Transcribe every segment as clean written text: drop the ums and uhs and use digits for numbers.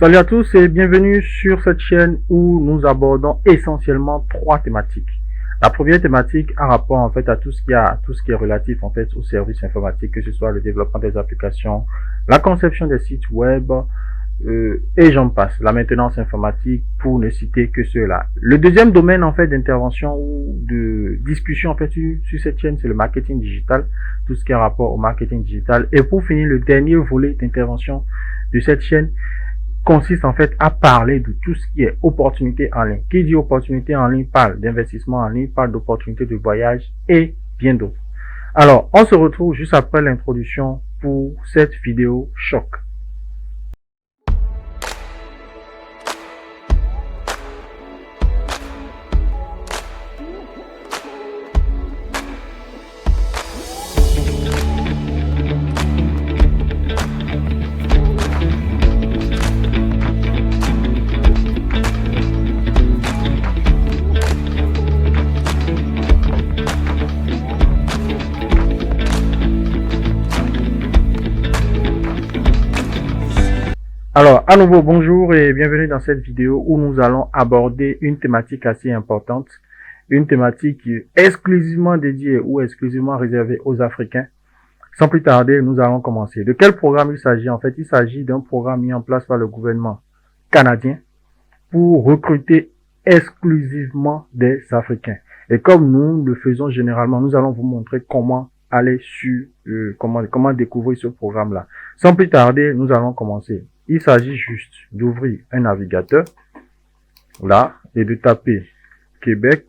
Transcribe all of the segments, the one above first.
Salut à tous et bienvenue sur cette chaîne où nous abordons essentiellement trois thématiques. La première thématique a rapport en fait à tout ce qui est relatif en fait aux services informatiques, que ce soit le développement des applications, la conception des sites web et j'en passe. La maintenance informatique pour ne citer que cela. Le deuxième domaine en fait d'intervention ou de discussion en fait sur cette chaîne, c'est le marketing digital, tout ce qui a rapport au marketing digital. Et pour finir, le dernier volet d'intervention de cette chaîne consiste en fait à parler de tout ce qui est opportunité en ligne. Qui dit opportunité en ligne parle d'investissement en ligne, parle d'opportunités de voyage et bien d'autres. Alors, on se retrouve juste après l'introduction pour cette vidéo choc. Alors, à nouveau, bonjour et bienvenue dans cette vidéo où nous allons aborder une thématique assez importante, une thématique exclusivement dédiée ou exclusivement réservée aux Africains. Sans plus tarder, nous allons commencer. De quel programme il s'agit? En fait, il s'agit d'un programme mis en place par le gouvernement canadien pour recruter exclusivement des Africains. Et comme nous le faisons généralement, nous allons vous montrer comment aller sur, comment découvrir ce programme-là. Sans plus tarder, nous allons commencer. Il s'agit juste d'ouvrir un navigateur, là, et de taper Québec,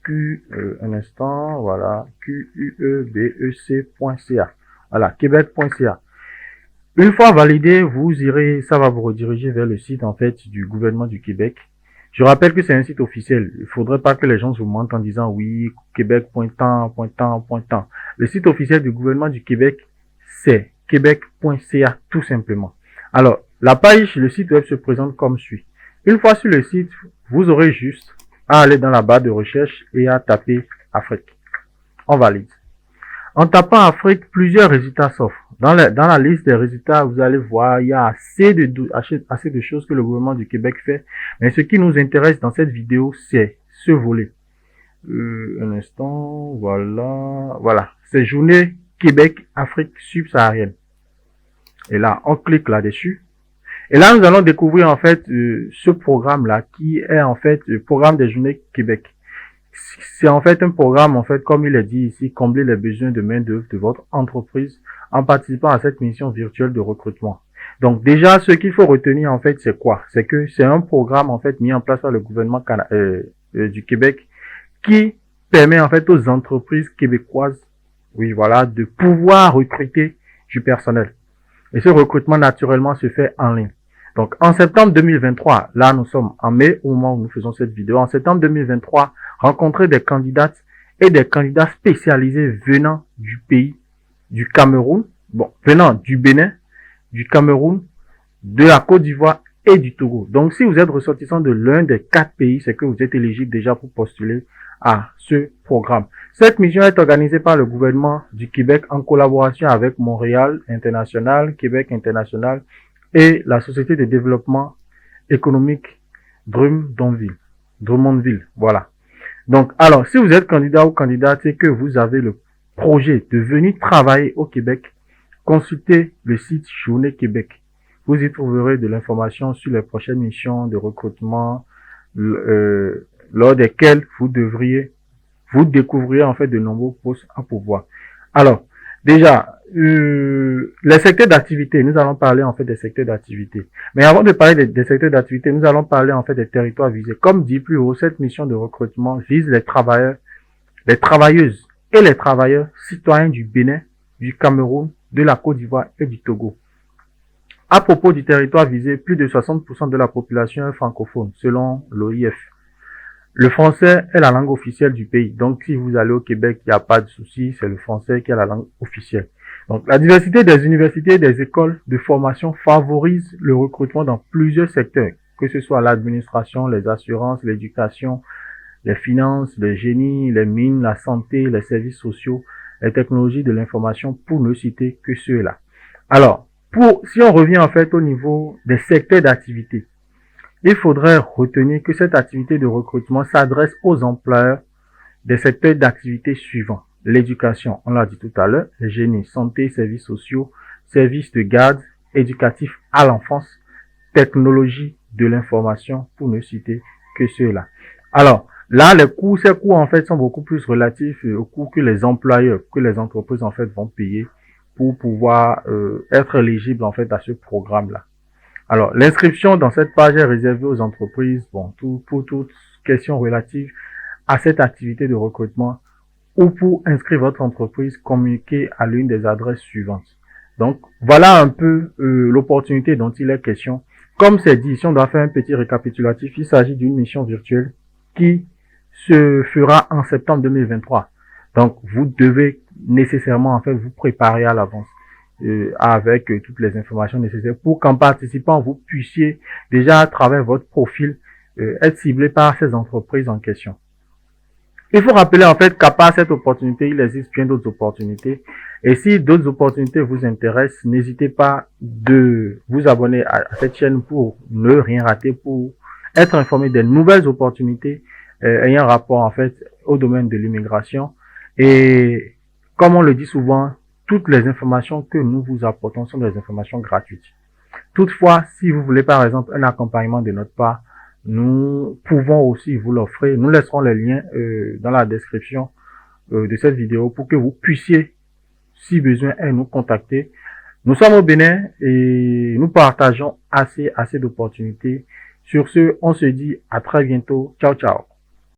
un instant, voilà, quebec.ca. Voilà, québec.ca. Une fois validé, vous irez, ça va vous rediriger vers le site, en fait, du gouvernement du Québec. Je rappelle que c'est un site officiel. Il faudrait pas que les gens vous mentent en disant oui, québec.temps. Le site officiel du gouvernement du Québec, c'est québec.ca tout simplement. Alors, la page, le site web se présente comme suit. Une fois sur le site, vous aurez juste à aller dans la barre de recherche et à taper Afrique. On valide. En tapant Afrique, plusieurs résultats s'offrent. Dans la liste des résultats, vous allez voir, il y a assez de choses que le gouvernement du Québec fait. Mais ce qui nous intéresse dans cette vidéo, c'est ce volet. Un instant, voilà. C'est Journée Québec Afrique subsaharienne. Et là, on clique là-dessus. Et là, nous allons découvrir en fait ce programme-là qui est en fait le programme des Journées Québec. C'est en fait un programme, en fait, comme il est dit ici, combler les besoins de main-d'œuvre de votre entreprise en participant à cette mission virtuelle de recrutement. Donc déjà, ce qu'il faut retenir en fait, c'est quoi? C'est que c'est un programme en fait mis en place par le gouvernement du Québec qui permet en fait aux entreprises québécoises, oui voilà, de pouvoir recruter du personnel. Et ce recrutement naturellement se fait en ligne. Donc en septembre 2023, là nous sommes en mai au moment où nous faisons cette vidéo, en septembre 2023, rencontrer des candidates et des candidats spécialisés venant du pays, du Cameroun, venant du Bénin, du Cameroun, de la Côte d'Ivoire et du Togo. Donc si vous êtes ressortissant de l'un des 4 pays, c'est que vous êtes éligible déjà pour postuler à ce programme. Cette mission est organisée par le gouvernement du Québec en collaboration avec Montréal International, Québec International et la Société de développement économique Drummondville. Voilà. Donc, alors, si vous êtes candidat ou candidate et que vous avez le projet de venir travailler au Québec, consultez le site Journée Québec. Vous y trouverez de l'information sur les prochaines missions de recrutement lors desquelles vous découvrirez en fait de nombreux postes à pourvoir. Alors, déjà, les secteurs d'activité, nous allons parler en fait des secteurs d'activité. Mais avant de parler des secteurs d'activité, nous allons parler en fait des territoires visés. Comme dit plus haut, cette mission de recrutement vise les travailleurs, les travailleuses et les travailleurs citoyens du Bénin, du Cameroun, de la Côte d'Ivoire et du Togo. À propos du territoire visé, plus de 60% de la population est francophone, selon l'OIF. Le français est la langue officielle du pays. Donc, si vous allez au Québec, il n'y a pas de souci, c'est le français qui est la langue officielle. Donc, la diversité des universités et des écoles de formation favorise le recrutement dans plusieurs secteurs, que ce soit l'administration, les assurances, l'éducation, les finances, le génie, les mines, la santé, les services sociaux, les technologies de l'information, pour ne citer que ceux-là. Alors, Si on revient en fait au niveau des secteurs d'activité, il faudrait retenir que cette activité de recrutement s'adresse aux employeurs des secteurs d'activité suivants. L'éducation, on l'a dit tout à l'heure, le génie, santé, services sociaux, services de garde, éducatif à l'enfance, technologie de l'information, pour ne citer que ceux-là. Alors, là, ces coûts, en fait, sont beaucoup plus relatifs aux coûts que les employeurs, que les entreprises, en fait, vont payer pour pouvoir être éligibles, en fait, à ce programme-là. Alors, l'inscription dans cette page est réservée aux entreprises, pour toute question relative à cette activité de recrutement, ou pour inscrire votre entreprise, communiquez à l'une des adresses suivantes. Donc, voilà un peu l'opportunité dont il est question. Comme c'est dit, si on doit faire un petit récapitulatif, il s'agit d'une mission virtuelle qui se fera en septembre 2023. Donc, vous devez nécessairement en fait vous préparer à l'avance avec toutes les informations nécessaires pour qu'en participant, vous puissiez déjà à travers votre profil être ciblé par ces entreprises en question. Il faut rappeler en fait qu'à part cette opportunité, il existe bien d'autres opportunités. Et si d'autres opportunités vous intéressent, n'hésitez pas de vous abonner à cette chaîne pour ne rien rater, pour être informé des nouvelles opportunités ayant rapport en fait au domaine de l'immigration. Et comme on le dit souvent, toutes les informations que nous vous apportons sont des informations gratuites. Toutefois, si vous voulez par exemple un accompagnement de notre part, nous pouvons aussi vous l'offrir. Nous laisserons les liens dans la description de cette vidéo pour que vous puissiez, si besoin est, nous contacter. Nous sommes au Bénin et nous partageons assez d'opportunités. Sur ce, on se dit à très bientôt. Ciao, ciao.